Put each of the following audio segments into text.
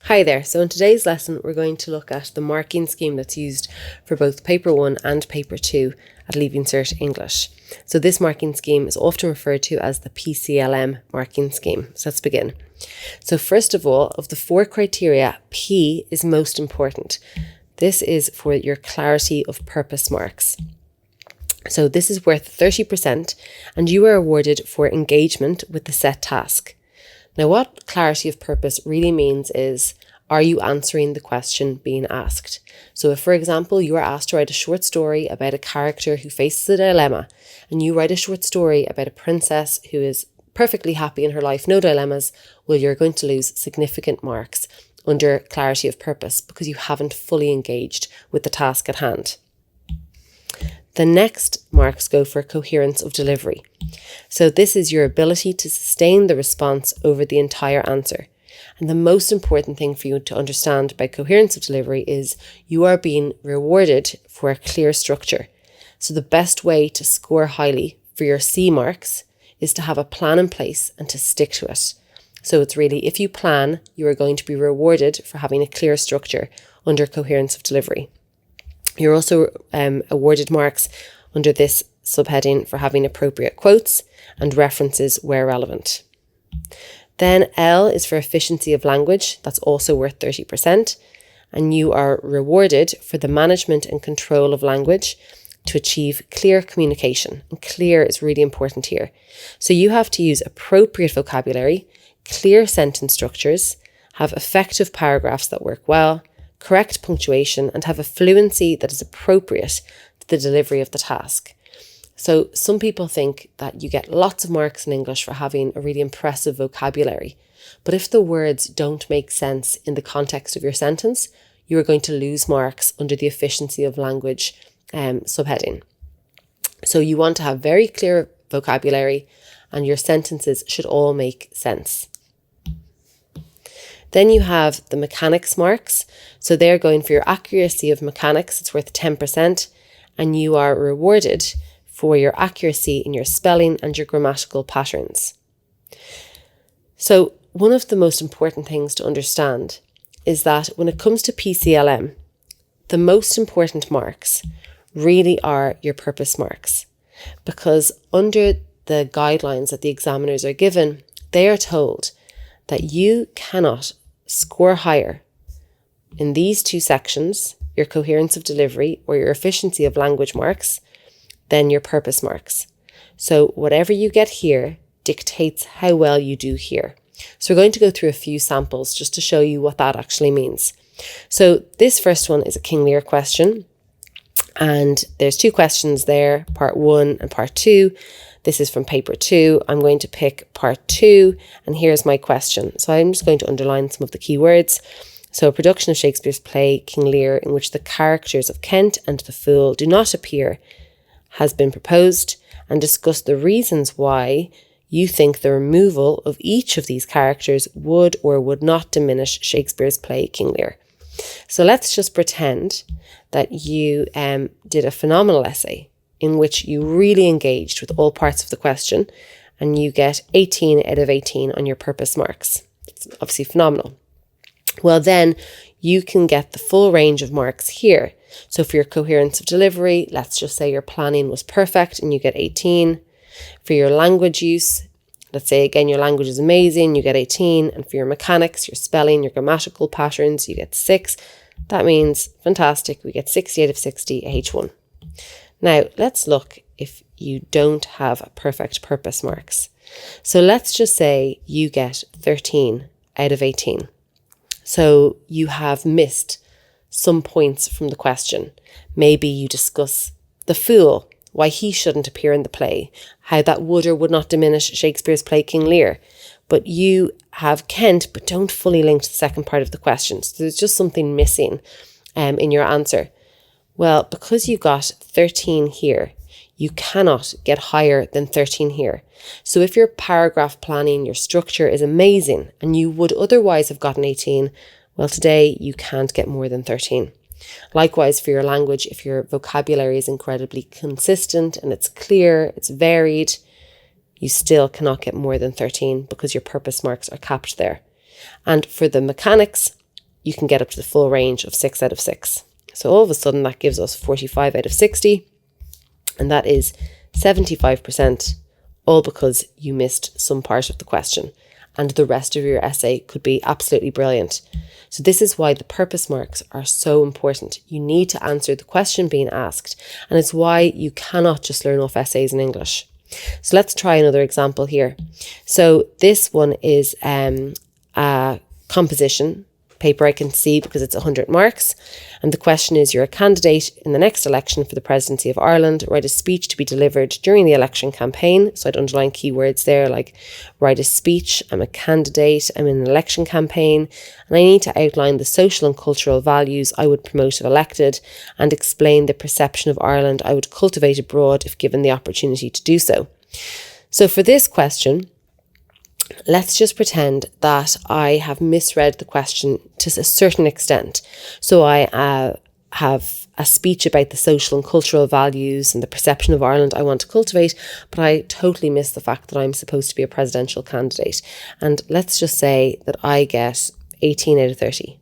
Hi there, so in today's lesson we're going to look at the marking scheme that's used for both Paper 1 and Paper 2 at Leaving Cert English. So this marking scheme is often referred to as the PCLM marking scheme. So let's begin. So first of all, of the 4 criteria, P is most important. This is for your clarity of purpose marks. So this is worth 30% and you are awarded for engagement with the set task. Now, what clarity of purpose really means is, are you answering the question being asked? So if, for example, you are asked to write a short story about a character who faces a dilemma, and you write a short story about a princess who is perfectly happy in her life, no dilemmas, well, you're going to lose significant marks under clarity of purpose because you haven't fully engaged with the task at hand. The next marks go for coherence of delivery. So this is your ability to sustain the response over the entire answer. And the most important thing for you to understand by coherence of delivery is you are being rewarded for a clear structure. So the best way to score highly for your C marks is to have a plan in place and to stick to it. So it's really, if you plan, you are going to be rewarded for having a clear structure under coherence of delivery. You're also awarded marks under this subheading for having appropriate quotes and references where relevant. Then L is for efficiency of language. That's also worth 30%. And you are rewarded for the management and control of language to achieve clear communication. And clear is really important here. So you have to use appropriate vocabulary, clear sentence structures, have effective paragraphs that work well, correct punctuation, and have a fluency that is appropriate to the delivery of the task. So some people think that you get lots of marks in English for having a really impressive vocabulary. But if the words don't make sense in the context of your sentence, you are going to lose marks under the efficiency of language subheading. So you want to have very clear vocabulary and your sentences should all make sense. Then you have the mechanics marks. So they're going for your accuracy of mechanics. It's worth 10%. And you are rewarded for your accuracy in your spelling and your grammatical patterns. So one of the most important things to understand is that when it comes to PCLM, the most important marks really are your purpose marks. Because under the guidelines that the examiners are given, they are told that you cannot score higher in these 2 sections, your coherence of delivery or your efficiency of language marks, than your purpose marks. So whatever you get here dictates how well you do here. So we're going to go through a few samples just to show you what that actually means. So this first one is a King Lear question. And there's 2 questions there, part 1 and part 2. This is from paper 2. I'm going to pick part 2 and here's my question. So I'm just going to underline some of the key words. So a production of Shakespeare's play King Lear in which the characters of Kent and the Fool do not appear has been proposed, and discuss the reasons why you think the removal of each of these characters would or would not diminish Shakespeare's play King Lear. So let's just pretend that you did a phenomenal essay in which you really engaged with all parts of the question and you get 18 out of 18 on your purpose marks. It's obviously phenomenal. Well, then you can get the full range of marks here. So for your coherence of delivery, let's just say your planning was perfect and you get 18. For your language use, let's say again, your language is amazing, you get 18. And for your mechanics, your spelling, your grammatical patterns, you get 6. That means, fantastic, we get 60 out of 60 H1. Now, let's look if you don't have perfect purpose marks. So let's just say you get 13 out of 18. So you have missed some points from the question. Maybe you discuss the Fool, why he shouldn't appear in the play, how that would or would not diminish Shakespeare's play King Lear. But you have Kent, but don't fully link to the second part of the question. So there's just something missing in your answer. Well, because you got 13 here, you cannot get higher than 13 here. So if your paragraph planning, your structure is amazing and you would otherwise have gotten 18, well, today you can't get more than 13. Likewise for your language, if your vocabulary is incredibly consistent and it's clear, it's varied, you still cannot get more than 13 because your purpose marks are capped there. And for the mechanics, you can get up to the full range of 6 out of 6. So all of a sudden that gives us 45 out of 60, and that is 75%, all because you missed some part of the question, and the rest of your essay could be absolutely brilliant. So this is why the purpose marks are so important. You need to answer the question being asked, and it's why you cannot just learn off essays in English. So let's try another example here. So this one is a composition paper I can see because it's 100 marks. And the question is, you're a candidate in the next election for the presidency of Ireland. Write a speech to be delivered during the election campaign. So I'd underline keywords there like write a speech, I'm a candidate, I'm in an election campaign, and I need to outline the social and cultural values I would promote if elected and explain the perception of Ireland I would cultivate abroad if given the opportunity to do so. So for this question, let's just pretend that I have misread the question to a certain extent. So I have a speech about the social and cultural values and the perception of Ireland I want to cultivate, but I totally miss the fact that I'm supposed to be a presidential candidate. And let's just say that I get 18 out of 30.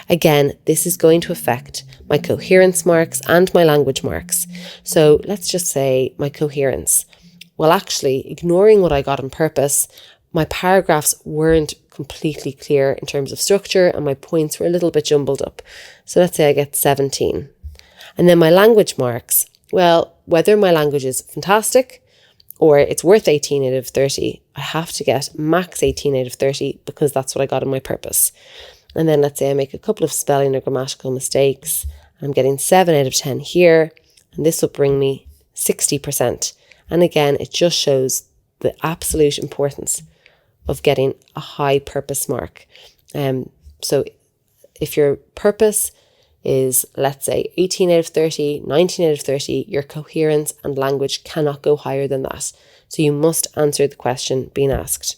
Again, this is going to affect my coherence marks and my language marks. So let's just say my coherence. Well, actually, ignoring what I got on purpose, my paragraphs weren't completely clear in terms of structure and my points were a little bit jumbled up. So let's say I get 17. And then my language marks, well, whether my language is fantastic or it's worth 18 out of 30, I have to get max 18 out of 30 because that's what I got on my purpose. And then let's say I make a couple of spelling or grammatical mistakes. I'm getting 7 out of 10 here, and this will bring me 60%. And again, it just shows the absolute importance of getting a high purpose mark. So if your purpose is, let's say, 18 out of 30, 19 out of 30, your coherence and language cannot go higher than that. So you must answer the question being asked.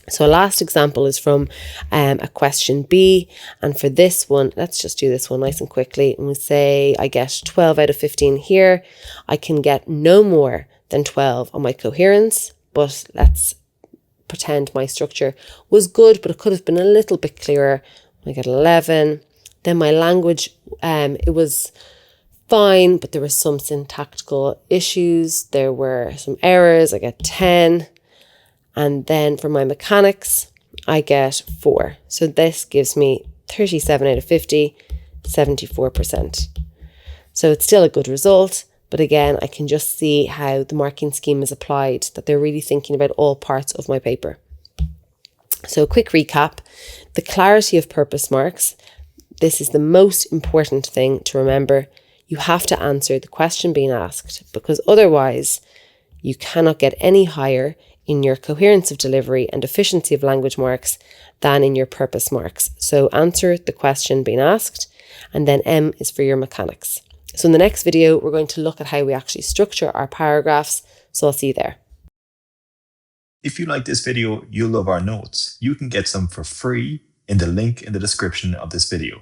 So a last example is from a question B. And for this one, let's just do this one nice and quickly. And we'll say I get 12 out of 15 here. I can get no more than 12 on my coherence, but let's pretend my structure was good, but it could have been a little bit clearer. I get 11. Then my language, it was fine, but there were some syntactical issues. There were some errors. I get 10. And then for my mechanics, I get 4. So this gives me 37 out of 50, 74%. So it's still a good result. But again, I can just see how the marking scheme is applied, that they're really thinking about all parts of my paper. So a quick recap, the clarity of purpose marks. This is the most important thing to remember. You have to answer the question being asked because otherwise you cannot get any higher in your coherence of delivery and efficiency of language marks than in your purpose marks. So answer the question being asked, and then M is for your mechanics. So in the next video, we're going to look at how we actually structure our paragraphs. So I'll see you there. If you like this video, you'll love our notes. You can get some for free in the link in the description of this video.